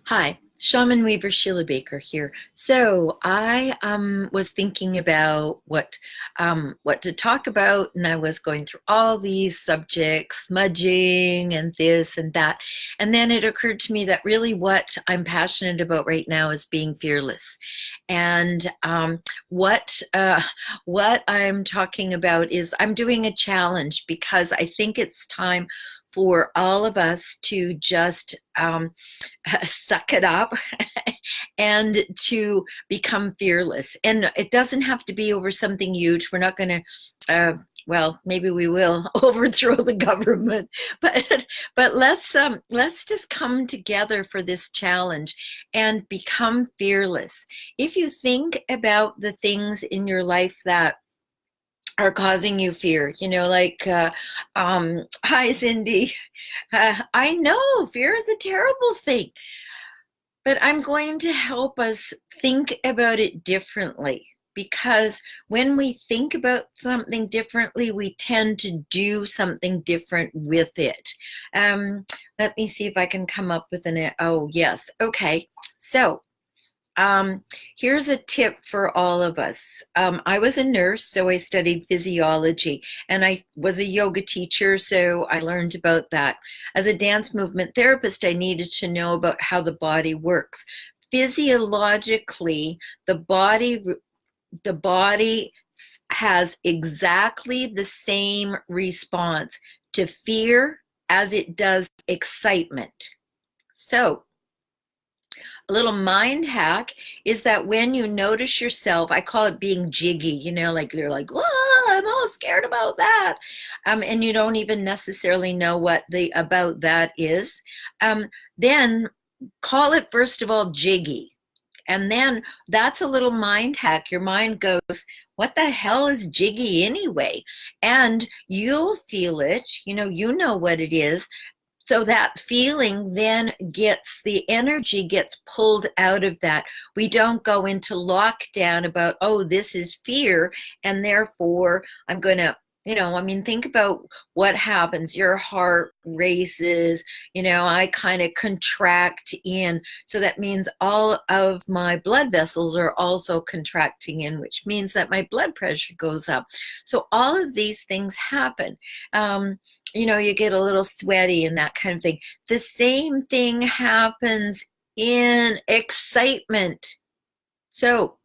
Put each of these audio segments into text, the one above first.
Hi, Shaman Weaver Sheila Baker here. So I was thinking about what to talk about, and I was going through all these subjects, smudging and this and that, and then it occurred to me that really what I'm passionate about right now is being fearless, and what I'm talking about is I'm doing a challenge because I think it's time for all of us to just suck it up and to become fearless. And it doesn't have to be over something huge. We're not going to, well, maybe we will overthrow the government, but let's just come together for this challenge and become fearless. If you think about the things in your life that are causing you fear, hi Cindy, I know fear is a terrible thing, but I'm going to help us think about it differently, because when we think about something differently, we tend to do something different with it. Let me see if I can come up with oh, yes. Okay. So um, here's a tip for all of us. I was a nurse, so I studied physiology, and I was a yoga teacher, so I learned about that. As a dance movement therapist, I needed to know about how the body works. Physiologically, the body has exactly the same response to fear as it does excitement. So, a little mind hack is that when you notice yourself, I call it being jiggy, like you're like, oh, I'm all scared about that. And you don't even necessarily know what the about that is. Then call it, first of all, jiggy. And then that's a little mind hack. Your mind goes, what the hell is jiggy anyway? And you'll feel it, you know what it is, so that feeling then the energy gets pulled out of that. We don't go into lockdown about, oh, this is fear, and therefore I'm going to, think about what happens. Your heart races, I kind of contract in. So that means all of my blood vessels are also contracting in, which means that my blood pressure goes up. So all of these things happen. You get a little sweaty and that kind of thing. The same thing happens in excitement. So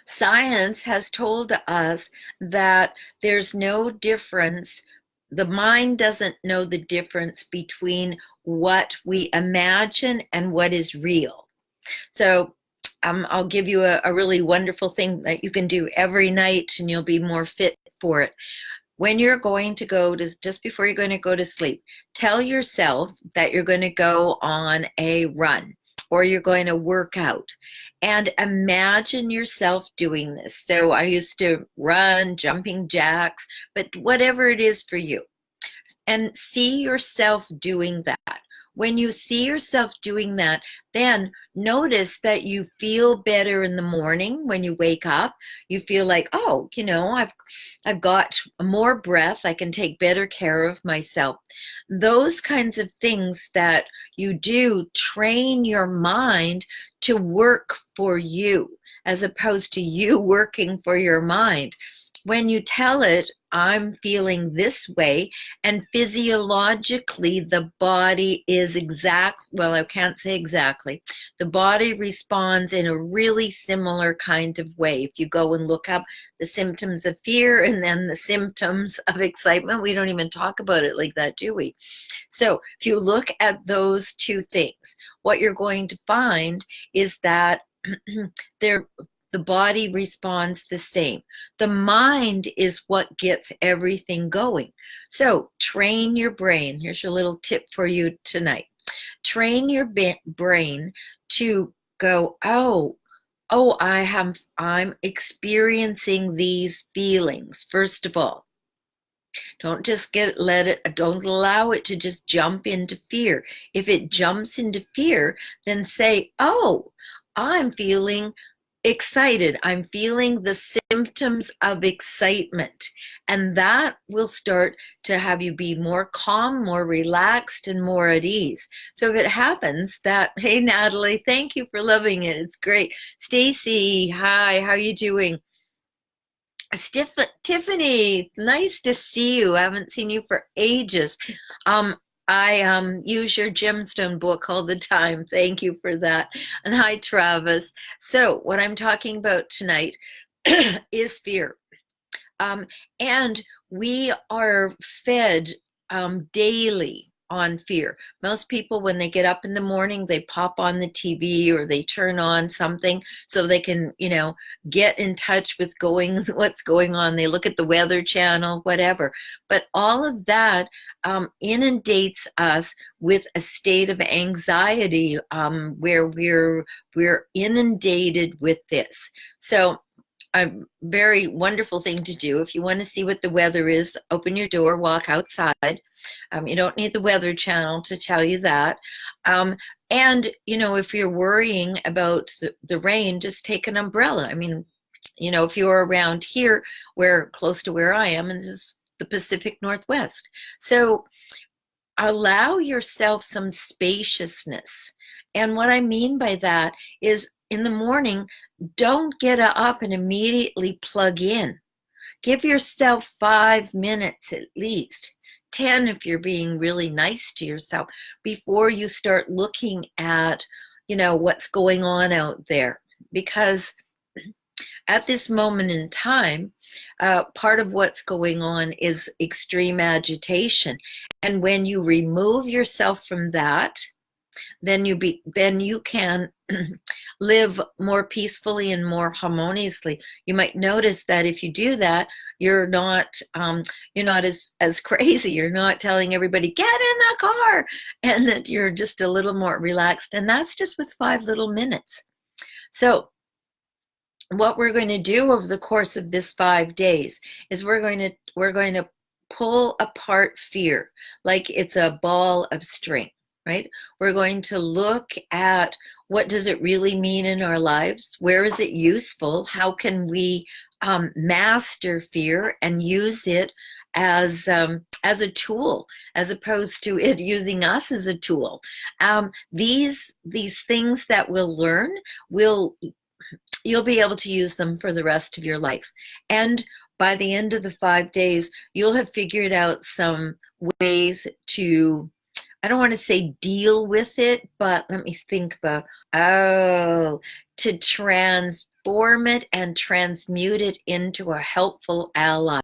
science has told us that there's no difference. The mind doesn't know the difference between what we imagine and what is real. So I'll give you a really wonderful thing that you can do every night, and you'll be more fit for it. When you're going to just before you're going to go to sleep, tell yourself that you're going to go on a run or you're going to work out, and imagine yourself doing this. So I used to run, jumping jacks, but whatever it is for you, and see yourself doing that. When you see yourself doing that, then notice that you feel better in the morning when you wake up. You feel like, oh, I've got more breath. I can take better care of myself. Those kinds of things that you do train your mind to work for you, as opposed to you working for your mind. When you tell it, I'm feeling this way, and physiologically the body is well, I can't say exactly. The body responds in a really similar kind of way. If you go and look up the symptoms of fear and then the symptoms of excitement, we don't even talk about it like that, do we? So if you look at those two things, what you're going to find is that the body responds the same. The mind is what gets everything going. So train your brain. Here's your little tip for you tonight. Train your brain to go, I'm experiencing these feelings. First of all, don't allow it to just jump into fear. If it jumps into fear, then say, oh, I'm feeling excited. I'm feeling the symptoms of excitement. And that will start to have you be more calm, more relaxed, and more at ease. So if it happens that, hey, Natalie, thank you for loving it. It's great. Stacy, hi, how are you doing? Tiffany, nice to see you. I haven't seen you for ages. I use your gemstone book all the time. Thank you for that. And hi, Travis. So what I'm talking about tonight is fear. Um, and we are fed daily on fear. Most people, when they get up in the morning, they pop on the TV or they turn on something so they can, get in touch with what's going on. They look at the Weather Channel, whatever. But all of that inundates us with a state of anxiety where we're inundated with this. So a very wonderful thing to do. If you want to see what the weather is, open your door, walk outside. You don't need the Weather Channel to tell you that. And, if you're worrying about the rain, just take an umbrella. I mean, if you're around here, close to where I am, and this is the Pacific Northwest. So allow yourself some spaciousness. And what I mean by that is in the morning, don't get up and immediately plug in. Give yourself 5 minutes at least, 10 if you're being really nice to yourself, before you start looking at, what's going on out there. Because at this moment in time, part of what's going on is extreme agitation. And when you remove yourself from that, then you can live more peacefully and more harmoniously. You might notice that if you do that, you're not as crazy. You're not telling everybody, get in the car, and that you're just a little more relaxed. And that's just with 5 little minutes. So what we're going to do over the course of this 5 days is we're going to pull apart fear like it's a ball of string. Right? We're going to look at what does it really mean in our lives? Where is it useful? How can we master fear and use it as a tool, as opposed to it using us as a tool? These things that we'll learn, you'll be able to use them for the rest of your life. And by the end of the 5 days, you'll have figured out some ways to, I don't want to say deal with it, but let me think about, to transform it and transmute it into a helpful ally.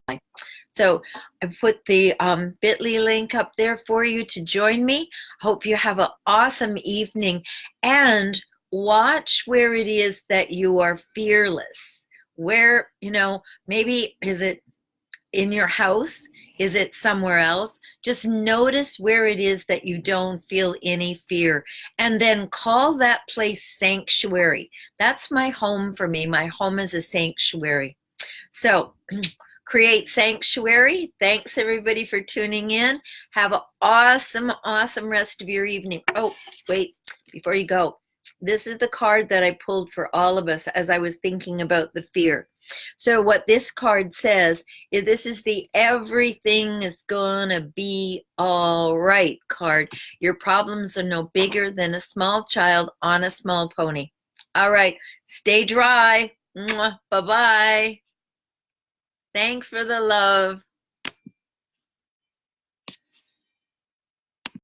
So I put the bit.ly link up there for you to join me. Hope you have an awesome evening, and watch where it is that you are fearless. Where, maybe is it in your house? Is it somewhere else? Just notice where it is that you don't feel any fear, and then call that place sanctuary. That's my home for me. My home is a sanctuary. So create sanctuary. Thanks everybody for tuning in. Have an awesome, awesome rest of your evening. Oh, wait, before you go, this is the card that I pulled for all of us as I was thinking about the fear. So what this card says is, this is the everything is gonna be all right card. Your problems are no bigger than a small child on a small pony. All right, stay dry. Bye-bye. Thanks for the love.